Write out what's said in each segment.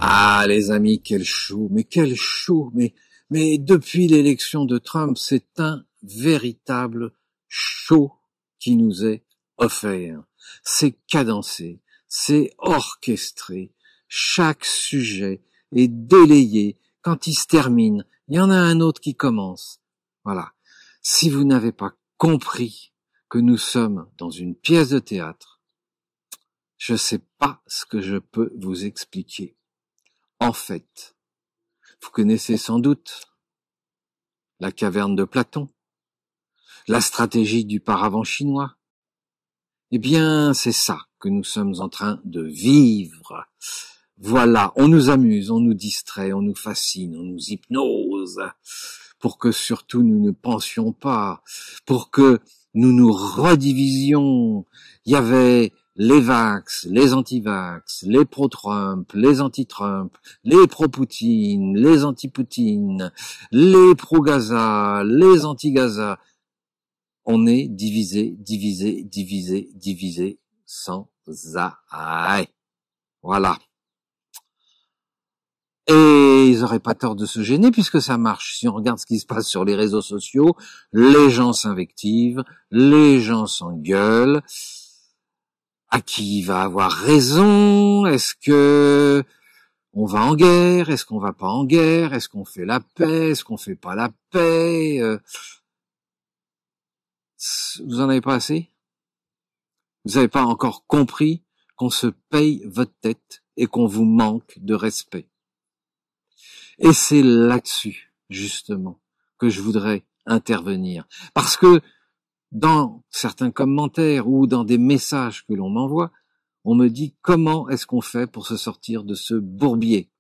Ah, les amis, quel show, mais depuis l'élection de Trump, c'est un véritable show qui nous est offert. C'est cadencé, c'est orchestré, chaque sujet est délayé. Quand il se termine, il y en a un autre qui commence. Voilà. Si vous n'avez pas compris que nous sommes dans une pièce de théâtre, je ne sais pas ce que je peux vous expliquer. En fait, vous connaissez sans doute la caverne de Platon, la stratégie du paravent chinois. Eh bien, c'est ça que nous sommes en train de vivre. Voilà, on nous amuse, on nous distrait, on nous fascine, on nous hypnose, pour que surtout nous ne pensions pas, pour que nous nous redivisions. Il y avait les vax, les anti-vax, les pro-Trump, les anti-Trump, les pro-Poutine, les anti-Poutine, les pro-Gaza, les anti-Gaza. On est divisé sans arrêt. Voilà. Et ils n'auraient pas tort de se gêner puisque ça marche. Si on regarde ce qui se passe sur les réseaux sociaux, les gens s'invectivent, les gens s'engueulent. À qui va avoir raison? Est-ce que on va en guerre? Est-ce qu'on va pas en guerre? Est-ce qu'on fait la paix? Est-ce qu'on fait pas la paix? Vous en avez pas assez? Vous n'avez pas encore compris qu'on se paye votre tête et qu'on vous manque de respect. Et c'est là-dessus, justement, que je voudrais intervenir. Parce que dans certains commentaires ou dans des messages que l'on m'envoie, on me dit comment est-ce qu'on fait pour se sortir de ce bourbier.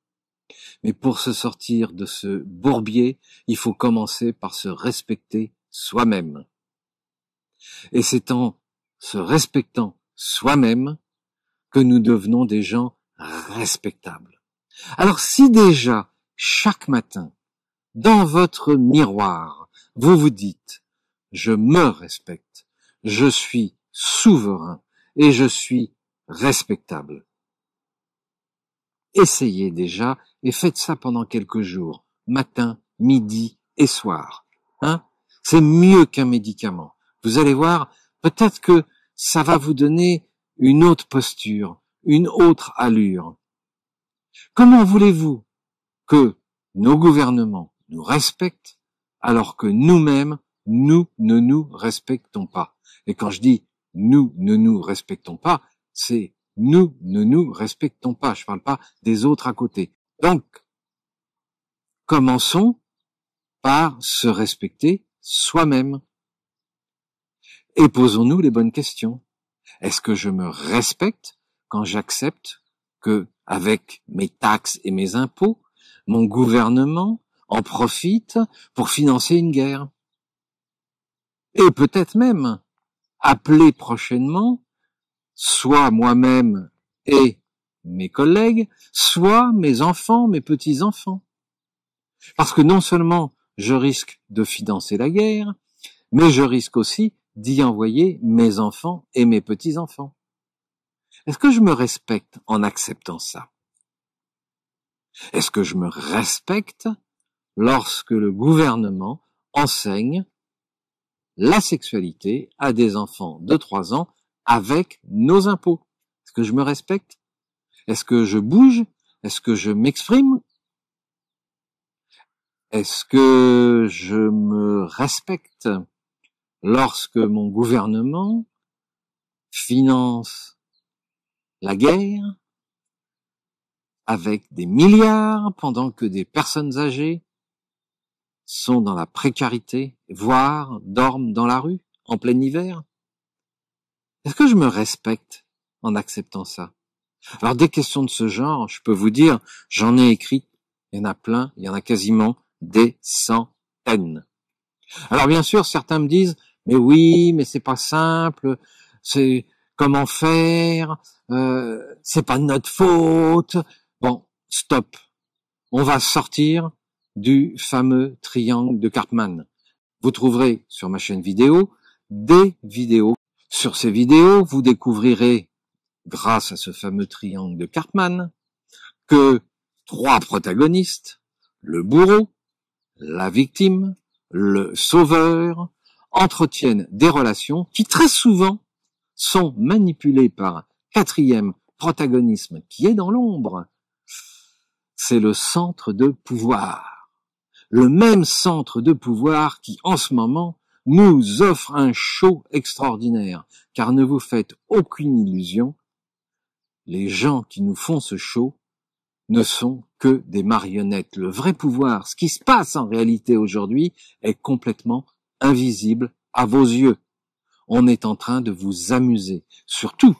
Mais pour se sortir de ce bourbier, il faut commencer par se respecter soi-même. Et c'est en se respectant soi-même que nous devenons des gens respectables. Alors si déjà, chaque matin, dans votre miroir, vous vous dites « Je me respecte, je suis souverain et je suis respectable ». Essayez déjà et faites ça pendant quelques jours, matin, midi et soir. C'est mieux qu'un médicament. Vous allez voir, peut-être que ça va vous donner une autre posture, une autre allure. Comment voulez-vous que nos gouvernements nous respectent alors que nous-mêmes, nous ne nous respectons pas? Et quand je dis nous ne nous respectons pas, c'est nous ne nous respectons pas. Je ne parle pas des autres à côté. Donc, commençons par se respecter soi-même. Et posons-nous les bonnes questions. Est-ce que je me respecte quand j'accepte que, avec mes taxes et mes impôts, mon gouvernement en profite pour financer une guerre? Et peut-être même appeler prochainement, soit moi-même et mes collègues, soit mes enfants, mes petits-enfants. Parce que non seulement je risque de financer la guerre, mais je risque aussi d'y envoyer mes enfants et mes petits-enfants. Est-ce que je me respecte en acceptant ça? Est-ce que je me respecte lorsque le gouvernement enseigne la sexualité à des enfants de 3 ans avec nos impôts? Est-ce que je me respecte? Est-ce que je bouge? Est-ce que je m'exprime? Est-ce que je me respecte lorsque mon gouvernement finance la guerre avec des milliards pendant que des personnes âgées sont dans la précarité, voire dorment dans la rue en plein hiver? Est-ce que je me respecte en acceptant ça? Alors des questions de ce genre, je peux vous dire, j'en ai écrit, il y en a plein, il y en a quasiment des centaines. Alors bien sûr, certains me disent, mais oui, mais c'est pas simple, c'est comment faire, c'est pas de notre faute. Bon, stop. On va sortir du fameux triangle de Karpman. Vous trouverez sur ma chaîne vidéo des vidéos. Sur ces vidéos, vous découvrirez, grâce à ce fameux triangle de Karpman, que 3 protagonistes, le bourreau, la victime, le sauveur, entretiennent des relations qui très souvent sont manipulées par un 4e protagonisme qui est dans l'ombre. C'est le centre de pouvoir. Le même centre de pouvoir qui, en ce moment, nous offre un show extraordinaire. Car ne vous faites aucune illusion, les gens qui nous font ce show ne sont que des marionnettes. Le vrai pouvoir, ce qui se passe en réalité aujourd'hui, est complètement invisible à vos yeux. On est en train de vous amuser. Surtout,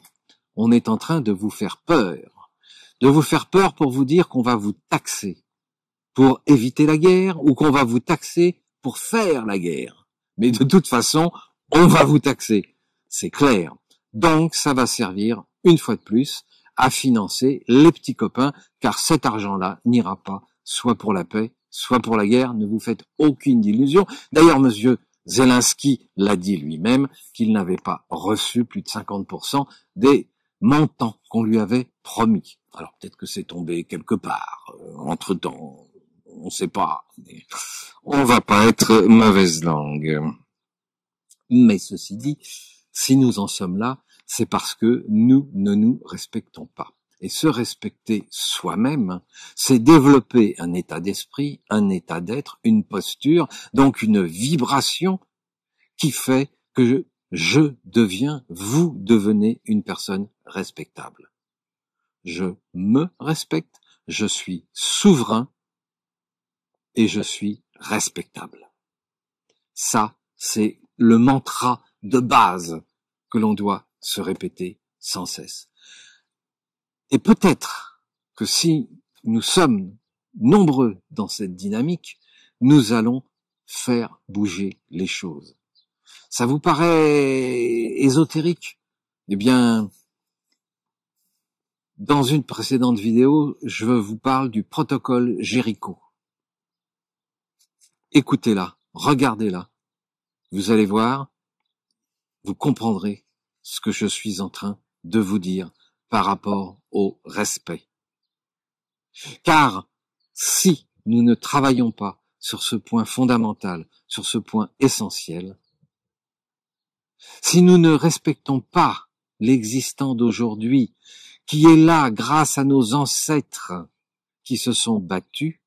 on est en train de vous faire peur. De vous faire peur pour vous dire qu'on va vous taxer pour éviter la guerre ou qu'on va vous taxer pour faire la guerre. Mais de toute façon, on va vous taxer. C'est clair. Donc, ça va servir, une fois de plus, à financer les petits copains, car cet argent-là n'ira pas soit pour la paix, soit pour la guerre. Ne vous faites aucune illusion. D'ailleurs, monsieur Zelensky l'a dit lui-même qu'il n'avait pas reçu plus de 50% des montants qu'on lui avait promis. Alors peut-être que c'est tombé quelque part, entre-temps, on ne sait pas. Mais on va pas être mauvaise langue. Mais ceci dit, si nous en sommes là, c'est parce que nous ne nous respectons pas. Et se respecter soi-même, c'est développer un état d'esprit, un état d'être, une posture, donc une vibration qui fait que je deviens, vous devenez une personne respectable. Je me respecte, je suis souverain et je suis respectable. Ça, c'est le mantra de base que l'on doit se répéter sans cesse. Et peut-être que si nous sommes nombreux dans cette dynamique, nous allons faire bouger les choses. Ça vous paraît ésotérique? Eh bien, dans une précédente vidéo, je vous parle du protocole Jéricho. Écoutez-la, regardez-la. Vous allez voir, vous comprendrez ce que je suis en train de vous dire par rapport au respect. Car si nous ne travaillons pas sur ce point fondamental, sur ce point essentiel, si nous ne respectons pas l'existant d'aujourd'hui, qui est là grâce à nos ancêtres qui se sont battus,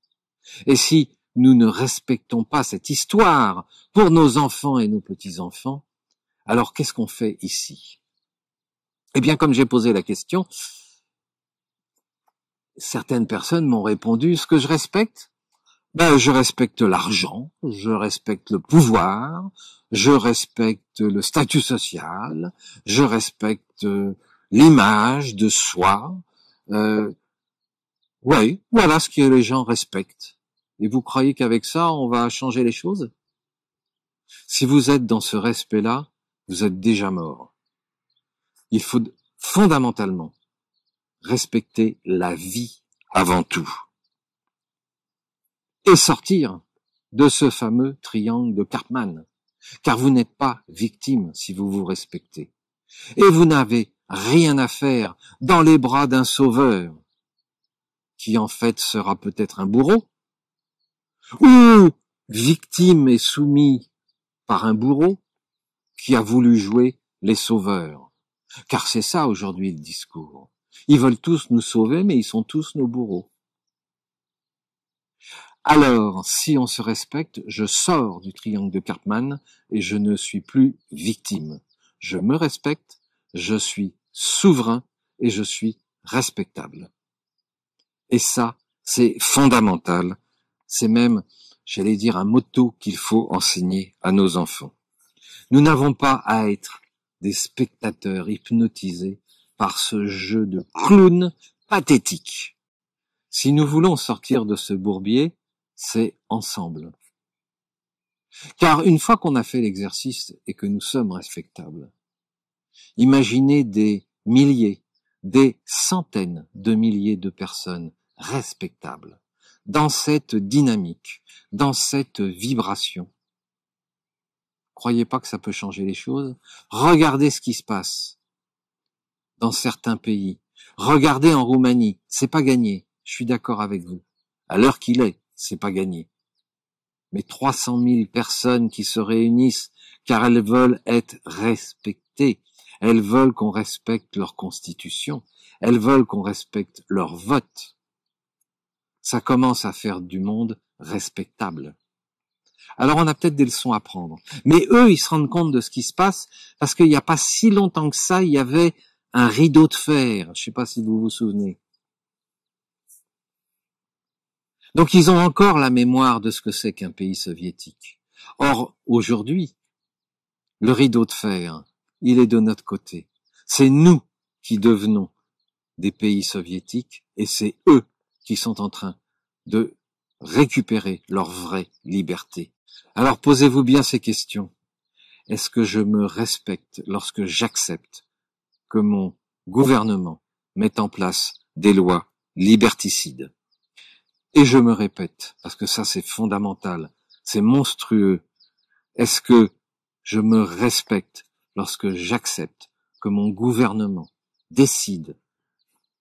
et si nous ne respectons pas cette histoire pour nos enfants et nos petits-enfants, alors qu'est-ce qu'on fait ici? Eh bien, comme j'ai posé la question, certaines personnes m'ont répondu, ce que je respecte, je respecte l'argent, je respecte le pouvoir, je respecte le statut social, je respecte l'image de soi. Oui, voilà ce que les gens respectent. Et vous croyez qu'avec ça, on va changer les choses? Si vous êtes dans ce respect-là, vous êtes déjà mort. Il faut fondamentalement respecter la vie avant tout. Et sortir de ce fameux triangle de Karpman. Car vous n'êtes pas victime si vous vous respectez. Et vous n'avez rien à faire dans les bras d'un sauveur, qui en fait sera peut-être un bourreau, ou victime et soumis par un bourreau qui a voulu jouer les sauveurs. Car c'est ça aujourd'hui le discours. Ils veulent tous nous sauver, mais ils sont tous nos bourreaux. Alors, si on se respecte, je sors du triangle de Karpman et je ne suis plus victime. Je me respecte, je suis souverain et je suis respectable. Et ça, c'est fondamental. C'est même, j'allais dire, un motto qu'il faut enseigner à nos enfants. Nous n'avons pas à être des spectateurs hypnotisés par ce jeu de clown pathétique. Si nous voulons sortir de ce bourbier, c'est ensemble. Car une fois qu'on a fait l'exercice et que nous sommes respectables, imaginez des milliers, des centaines de milliers de personnes respectables dans cette dynamique, dans cette vibration. Croyez pas que ça peut changer les choses? Regardez ce qui se passe dans certains pays. Regardez en Roumanie, c'est pas gagné. je suis d'accord avec vous. À l'heure qu'il est, c'est pas gagné. Mais 300 000 personnes qui se réunissent car elles veulent être respectées. Elles veulent qu'on respecte leur constitution. Elles veulent qu'on respecte leur vote. Ça commence à faire du monde respectable. Alors on a peut-être des leçons à prendre. Mais eux, ils se rendent compte de ce qui se passe parce qu'il n'y a pas si longtemps que ça, il y avait un rideau de fer. Je ne sais pas si vous vous souvenez. Donc ils ont encore la mémoire de ce que c'est qu'un pays soviétique. Or, aujourd'hui, le rideau de fer, il est de notre côté. C'est nous qui devenons des pays soviétiques et c'est eux qui sont en train de récupérer leur vraie liberté. Alors posez-vous bien ces questions. Est-ce que je me respecte lorsque j'accepte que mon gouvernement mette en place des lois liberticides? Et je me répète, parce que ça c'est fondamental, c'est monstrueux. Est-ce que je me respecte lorsque j'accepte que mon gouvernement décide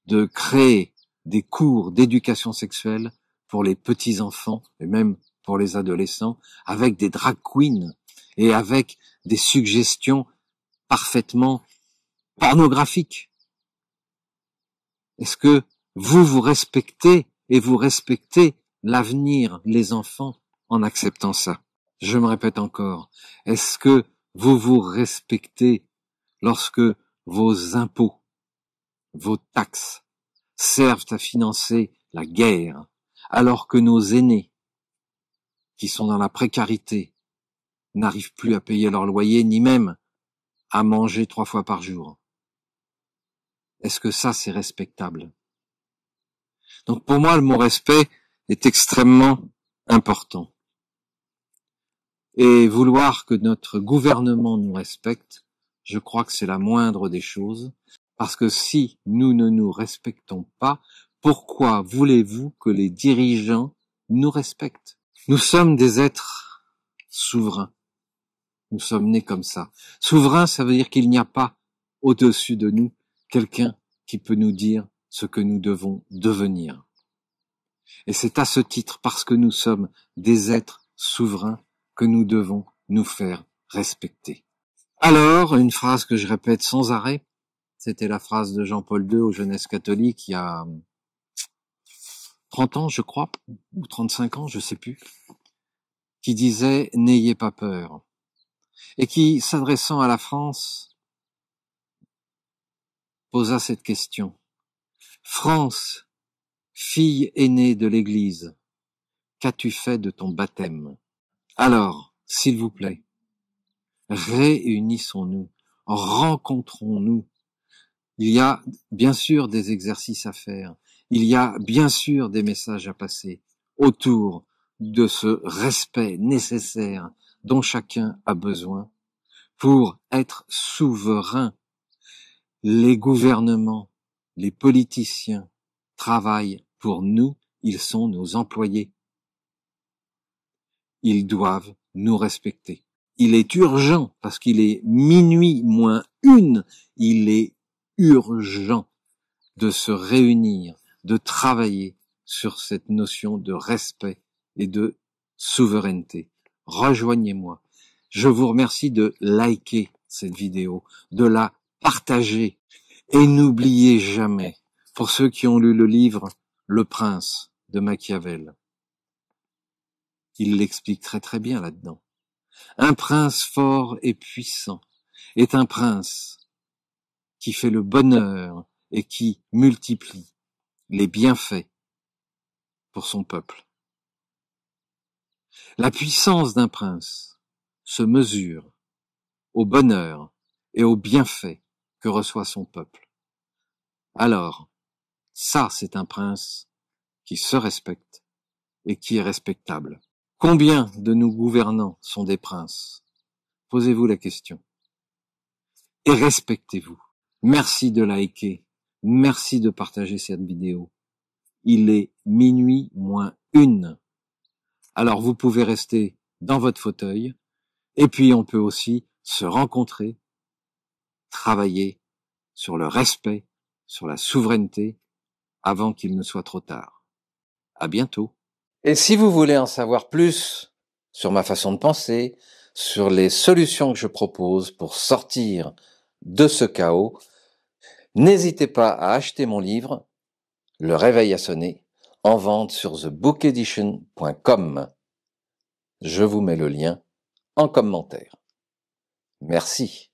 de créer des cours d'éducation sexuelle pour les petits-enfants et même pour les adolescents, avec des drag queens et avec des suggestions parfaitement pornographiques? Est-ce que vous respectez et vous respectez l'avenir, les enfants, en acceptant ça? Je me répète encore, est-ce que vous respectez lorsque vos impôts, vos taxes servent à financer la guerre, alors que nos aînés, qui sont dans la précarité, n'arrivent plus à payer leur loyer, ni même à manger 3 fois par jour? Est-ce que ça, c'est respectable? Donc pour moi, le mot respect est extrêmement important. Et vouloir que notre gouvernement nous respecte, je crois que c'est la moindre des choses, parce que si nous ne nous respectons pas, pourquoi voulez-vous que les dirigeants nous respectent? Nous sommes des êtres souverains. Nous sommes nés comme ça. Souverain, ça veut dire qu'il n'y a pas au-dessus de nous quelqu'un qui peut nous dire ce que nous devons devenir. Et c'est à ce titre, parce que nous sommes des êtres souverains, que nous devons nous faire respecter. Alors, une phrase que je répète sans arrêt, c'était la phrase de Jean-Paul II aux Jeunesses catholiques il y a 30 ans, je crois, ou 35 ans, je sais plus, qui disait « N'ayez pas peur ». Et qui, s'adressant à la France, posa cette question. France, fille aînée de l'Église, qu'as-tu fait de ton baptême? Alors, s'il vous plaît, réunissons-nous, rencontrons-nous. Il y a bien sûr des exercices à faire, il y a bien sûr des messages à passer autour de ce respect nécessaire dont chacun a besoin pour être souverain. Les gouvernements, les politiciens travaillent pour nous, ils sont nos employés. Ils doivent nous respecter. Il est urgent, parce qu'il est minuit moins 1, il est urgent de se réunir, de travailler sur cette notion de respect et de souveraineté. Rejoignez-moi. Je vous remercie de liker cette vidéo, de la partager. Et n'oubliez jamais, pour ceux qui ont lu le livre Le Prince de Machiavel, il l'explique très très bien là-dedans. Un prince fort et puissant est un prince qui fait le bonheur et qui multiplie les bienfaits pour son peuple. La puissance d'un prince se mesure au bonheur et aux bienfaits que reçoit son peuple. Alors, ça c'est un prince qui se respecte et qui est respectable. Combien de nos gouvernants sont des princes? Posez-vous la question. Et respectez-vous. Merci de liker. Merci de partager cette vidéo. Il est minuit moins 1. Alors vous pouvez rester dans votre fauteuil. Et puis on peut aussi se rencontrer, travailler sur le respect, sur la souveraineté, avant qu'il ne soit trop tard. À bientôt. Et si vous voulez en savoir plus sur ma façon de penser, sur les solutions que je propose pour sortir de ce chaos, n'hésitez pas à acheter mon livre, Le réveil a sonné, en vente sur thebookedition.com. Je vous mets le lien en commentaire. Merci.